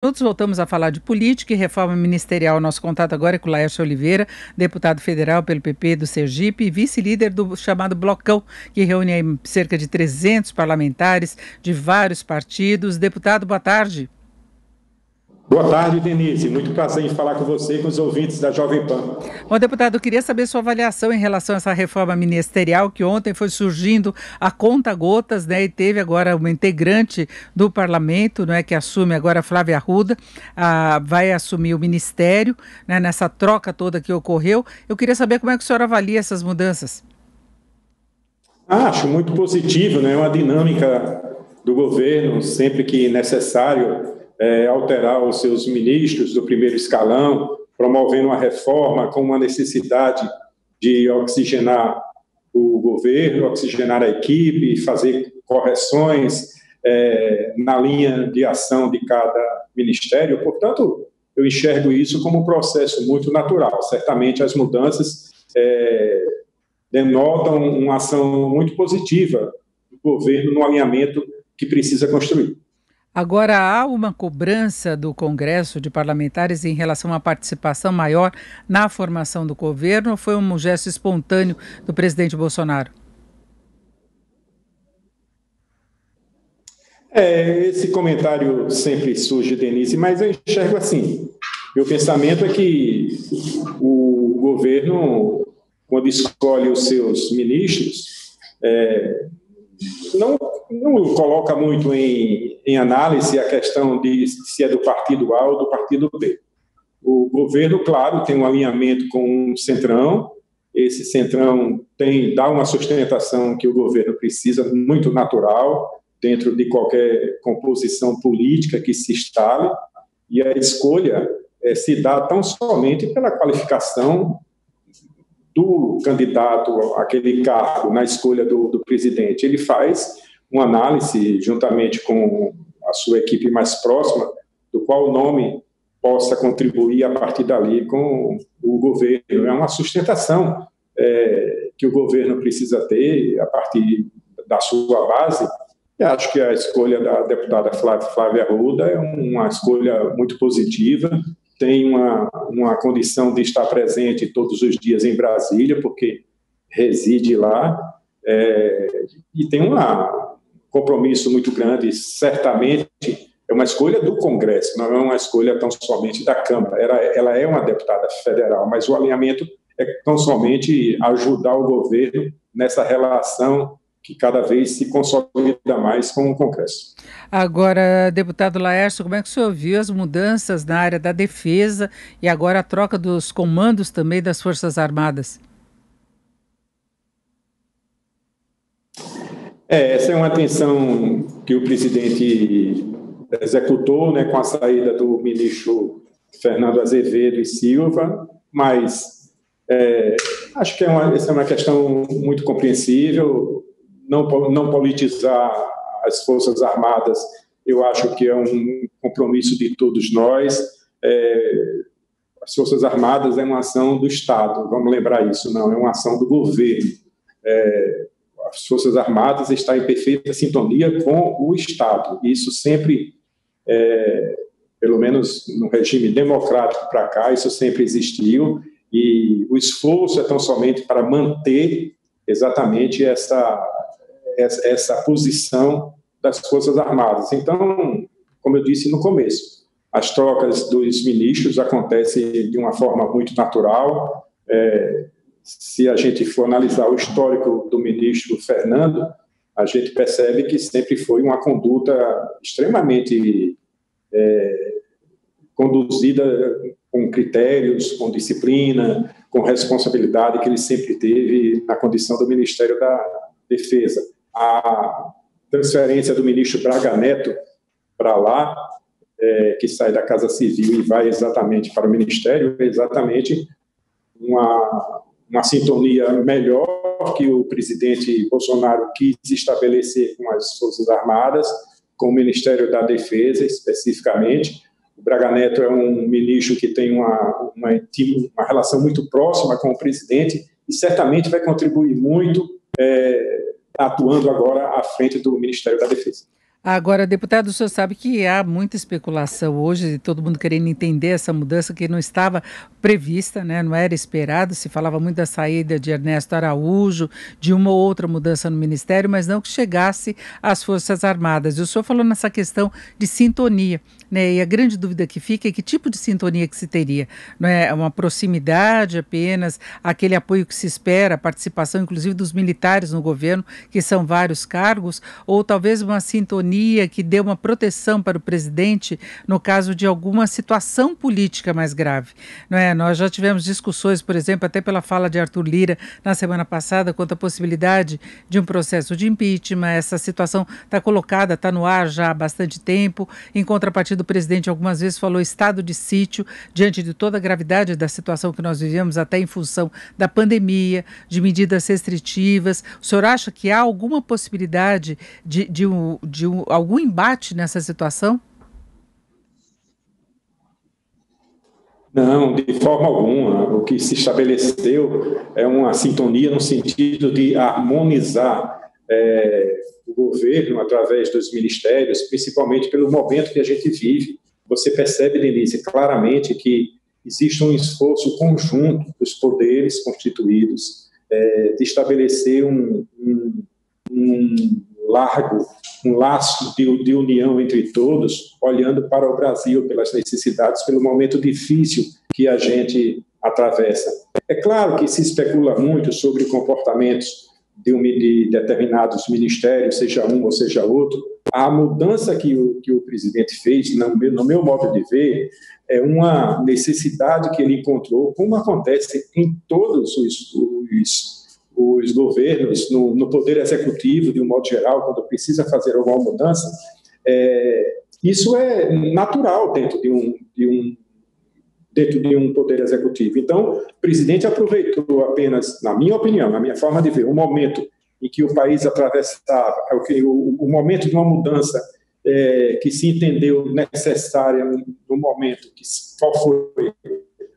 Minutos, voltamos a falar de política e reforma ministerial. Nosso contato agora é com o Laércio Oliveira, deputado federal pelo PP do Sergipe e vice-líder do chamado Blocão, que reúne aí cerca de 300 parlamentares de vários partidos. Deputado, boa tarde. Boa tarde, Denise. Muito prazer em falar com você e com os ouvintes da Jovem Pan. Bom, deputado, eu queria saber sua avaliação em relação a essa reforma ministerial que ontem foi surgindo a conta-gotas, né? E teve agora uma integrante do parlamento, né, que assume agora, Flávia Arruda, vai assumir o ministério, né, nessa troca toda que ocorreu. Eu queria saber como é que o senhor avalia essas mudanças. Acho muito positivo, né? Uma dinâmica do governo, sempre que necessário, alterar os seus ministros do primeiro escalão, promovendo uma reforma com uma necessidade de oxigenar o governo, oxigenar a equipe, fazer correções na linha de ação de cada ministério. Portanto, eu enxergo isso como um processo muito natural. Certamente as mudanças denotam uma ação muito positiva do governo no alinhamento que precisa construir. Agora, há uma cobrança do Congresso de parlamentares em relação à participação maior na formação do governo ou foi um gesto espontâneo do presidente Bolsonaro? Esse comentário sempre surge, Denise, mas eu enxergo assim. Meu pensamento é que o governo, quando escolhe os seus ministros, não coloca muito em análise a questão de se é do partido A ou do partido B. O governo, claro, tem um alinhamento com o Centrão, esse Centrão dá uma sustentação que o governo precisa, muito natural, dentro de qualquer composição política que se instale, e a escolha se dá tão somente pela qualificação do candidato àquele cargo na escolha do presidente. Ele faz uma análise, juntamente com a sua equipe mais próxima, do qual o nome possa contribuir a partir dali com o governo. É uma sustentação que o governo precisa ter a partir da sua base. E acho que a escolha da deputada Flávia Arruda é uma escolha muito positiva, tem uma condição de estar presente todos os dias em Brasília, porque reside lá, e tem um compromisso muito grande. Certamente é uma escolha do Congresso, não é uma escolha tão somente da Câmara. Ela é uma deputada federal, mas o alinhamento é tão somente ajudar o governo nessa relação que cada vez se consolida mais com o Congresso. Agora, deputado Laércio, como é que o senhor viu as mudanças na área da defesa e agora a troca dos comandos também das Forças Armadas? Essa é uma atenção que o presidente executou, né, com a saída do ministro Fernando Azevedo e Silva, mas acho que essa é uma questão muito compreensível. Não politizar as Forças Armadas, eu acho que é um compromisso de todos nós. As Forças Armadas é uma ação do Estado, vamos lembrar isso, não é uma ação do governo. As Forças Armadas estão em perfeita sintonia com o Estado. Isso sempre, pelo menos no regime democrático para cá, isso sempre existiu, e o esforço é tão somente para manter exatamente essa posição das Forças Armadas. Então, como eu disse no começo, as trocas dos ministros acontecem de uma forma muito natural. Se a gente for analisar o histórico do ministro Fernando, a gente percebe que sempre foi uma conduta extremamente conduzida com critérios, com disciplina, com responsabilidade que ele sempre teve na condição do Ministério da Defesa. A transferência do ministro Braga Neto para lá, que sai da Casa Civil e vai exatamente para o Ministério, é exatamente uma sintonia melhor que o presidente Bolsonaro quis estabelecer com as Forças Armadas, com o Ministério da Defesa especificamente. O Braga Neto é um ministro que tem uma relação muito próxima com o presidente e certamente vai contribuir muito atuando agora à frente do Ministério da Defesa. Agora, deputado, o senhor sabe que há muita especulação hoje, todo mundo querendo entender essa mudança que não estava prevista, né? Não era esperado. Se falava muito da saída de Ernesto Araújo, de uma ou outra mudança no Ministério, mas não que chegasse às Forças Armadas. E o senhor falou nessa questão de sintonia, né? E a grande dúvida que fica é que tipo de sintonia que se teria? Não é uma proximidade apenas, aquele apoio que se espera, a participação inclusive dos militares no governo, que são vários cargos, ou talvez uma sintonia que dê uma proteção para o presidente no caso de alguma situação política mais grave, não é? Nós já tivemos discussões, por exemplo, até pela fala de Arthur Lira na semana passada, quanto à possibilidade de um processo de impeachment. Essa situação está colocada, está no ar já há bastante tempo. Em contrapartida, o presidente algumas vezes falou estado de sítio, diante de toda a gravidade da situação que nós vivemos, até em função da pandemia, de medidas restritivas. O senhor acha que há alguma possibilidade de algum embate nessa situação? Não, de forma alguma. O que se estabeleceu é uma sintonia no sentido de harmonizar o governo através dos ministérios, principalmente pelo momento que a gente vive. Você percebe, Denise, claramente que existe um esforço conjunto dos poderes constituídos de estabelecer um largo, um laço de união entre todos, olhando para o Brasil, pelas necessidades, pelo momento difícil que a gente atravessa. É claro que se especula muito sobre comportamentos de determinados ministérios, seja um ou seja outro. A mudança que o presidente fez, no meu modo de ver, é uma necessidade que ele encontrou, como acontece em todos os governos, no poder executivo, de um modo geral, quando precisa fazer alguma mudança. Isso é natural dentro de um poder executivo. Então, o presidente aproveitou apenas, na minha opinião, na minha forma de ver, um momento em que o país atravessava, o momento de uma mudança que se entendeu necessária no momento, qual foi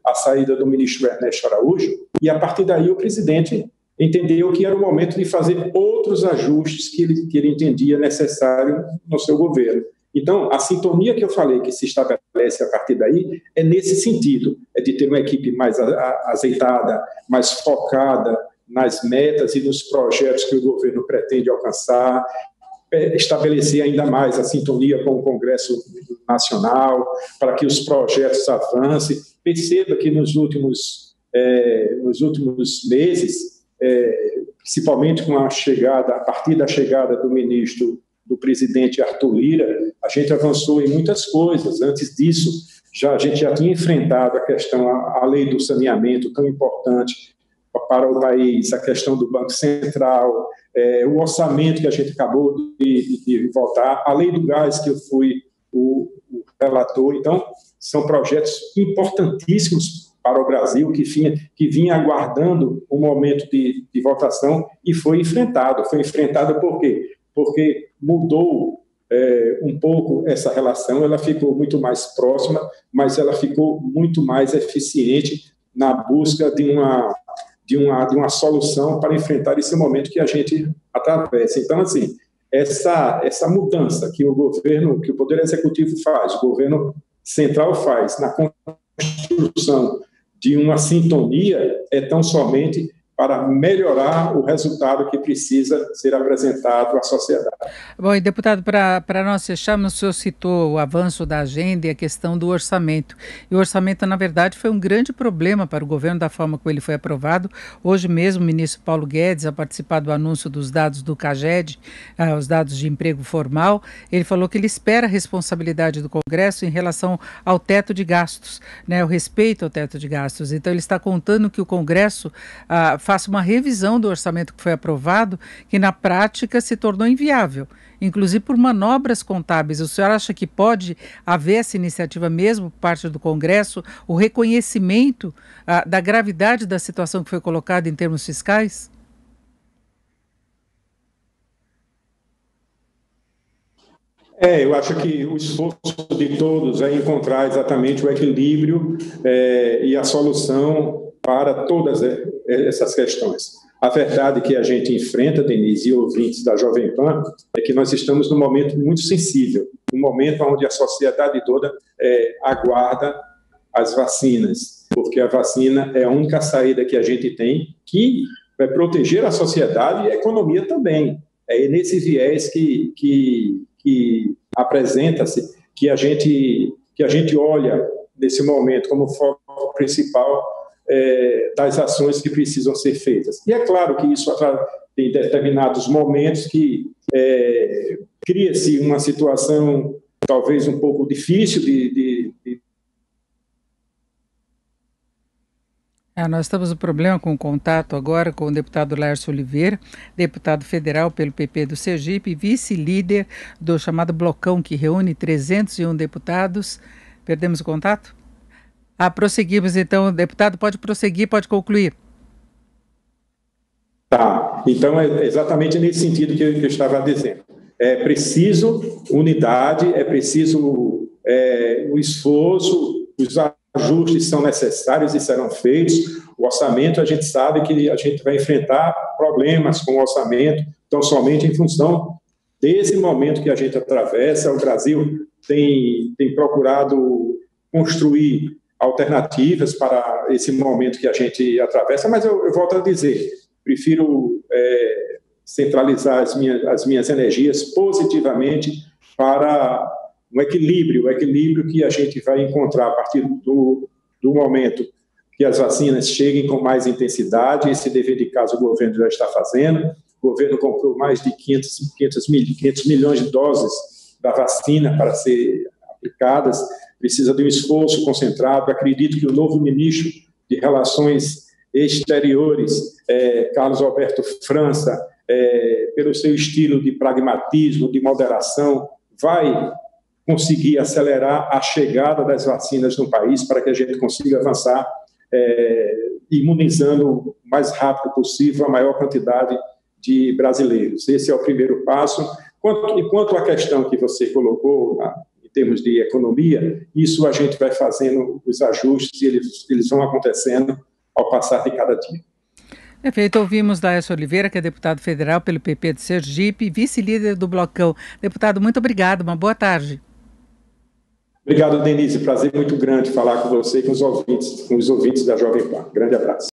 a saída do ministro Ernesto Araújo, e a partir daí o presidente entendeu que era o momento de fazer outros ajustes que ele entendia necessário no seu governo. Então, a sintonia que eu falei que se estabelece a partir daí é nesse sentido, é de ter uma equipe mais azeitada, mais focada nas metas e nos projetos que o governo pretende alcançar, estabelecer ainda mais a sintonia com o Congresso Nacional, para que os projetos avancem. Perceba que nos últimos meses, principalmente com a partir da chegada do presidente Arthur Lira, a gente avançou em muitas coisas. Antes disso, a gente já tinha enfrentado a lei do saneamento, tão importante para o país, a questão do Banco Central, o orçamento que a gente acabou de votar, a lei do gás, que eu fui o relator. Então, são projetos importantíssimos para o Brasil, que vinha aguardando um momento de votação e foi enfrentado. Foi enfrentado por quê? Porque mudou um pouco essa relação, ela ficou muito mais próxima, mas ela ficou muito mais eficiente na busca de uma solução para enfrentar esse momento que a gente atravessa. Então, assim, essa mudança que o governo, que o Poder Executivo faz, o governo central faz na construção de uma sintonia, é tão somente para melhorar o resultado que precisa ser apresentado à sociedade. Bom, e deputado, para nós fecharmos, o senhor citou o avanço da agenda e a questão do orçamento. E o orçamento, na verdade, foi um grande problema para o governo da forma como ele foi aprovado. Hoje mesmo, o ministro Paulo Guedes, a participar do anúncio dos dados do CAGED, os dados de emprego formal, ele falou que ele espera a responsabilidade do Congresso em relação ao teto de gastos, né, o respeito ao teto de gastos. Então, ele está contando que o Congresso faça uma revisão do orçamento que foi aprovado, que na prática se tornou inviável, inclusive por manobras contábeis. O senhor acha que pode haver essa iniciativa mesmo por parte do Congresso, o reconhecimento da gravidade da situação que foi colocada em termos fiscais? Eu acho que o esforço de todos é encontrar exatamente o equilíbrio e a solução para todas essas questões. A verdade que a gente enfrenta, Denise, e ouvintes da Jovem Pan, é que nós estamos num momento muito sensível, um momento onde a sociedade toda aguarda as vacinas, porque a vacina é a única saída que a gente tem que vai proteger a sociedade e a economia também. É nesse viés que apresenta-se que a gente olha nesse momento como foco principal das ações que precisam ser feitas. E é claro que isso tem determinados momentos que cria-se uma situação talvez um pouco difícil Nós estamos com problema com o contato agora com o deputado Laércio Oliveira, deputado federal pelo PP do Sergipe, vice-líder do chamado Blocão, que reúne 301 deputados. Perdemos o contato? Prosseguimos então. Deputado, pode prosseguir, pode concluir. Tá, então é exatamente nesse sentido que eu estava dizendo. É preciso unidade, é preciso o esforço, os ajustes são necessários e serão feitos. O orçamento, a gente sabe que a gente vai enfrentar problemas com o orçamento, então somente em função desse momento que a gente atravessa. O Brasil tem procurado construir alternativas para esse momento que a gente atravessa, mas eu volto a dizer, prefiro centralizar as minhas energias positivamente para o equilíbrio que a gente vai encontrar a partir do momento que as vacinas cheguem com mais intensidade. Esse dever de casa o governo já está fazendo. O governo comprou mais de 500 milhões de doses da vacina para ser aplicadas. Precisa de um esforço concentrado. Acredito que o novo ministro de Relações Exteriores, Carlos Alberto França, pelo seu estilo de pragmatismo, de moderação, vai conseguir acelerar a chegada das vacinas no país para que a gente consiga avançar imunizando o mais rápido possível a maior quantidade de brasileiros. Esse é o primeiro passo. Quanto à questão que você colocou, em termos de economia, isso a gente vai fazendo os ajustes e eles vão acontecendo ao passar de cada dia. Perfeito, ouvimos Laércio Oliveira, que é deputado federal pelo PP de Sergipe, vice-líder do Blocão. Deputado, muito obrigado, uma boa tarde. Obrigado, Denise, prazer muito grande falar com você e com os ouvintes da Jovem Pan. Grande abraço.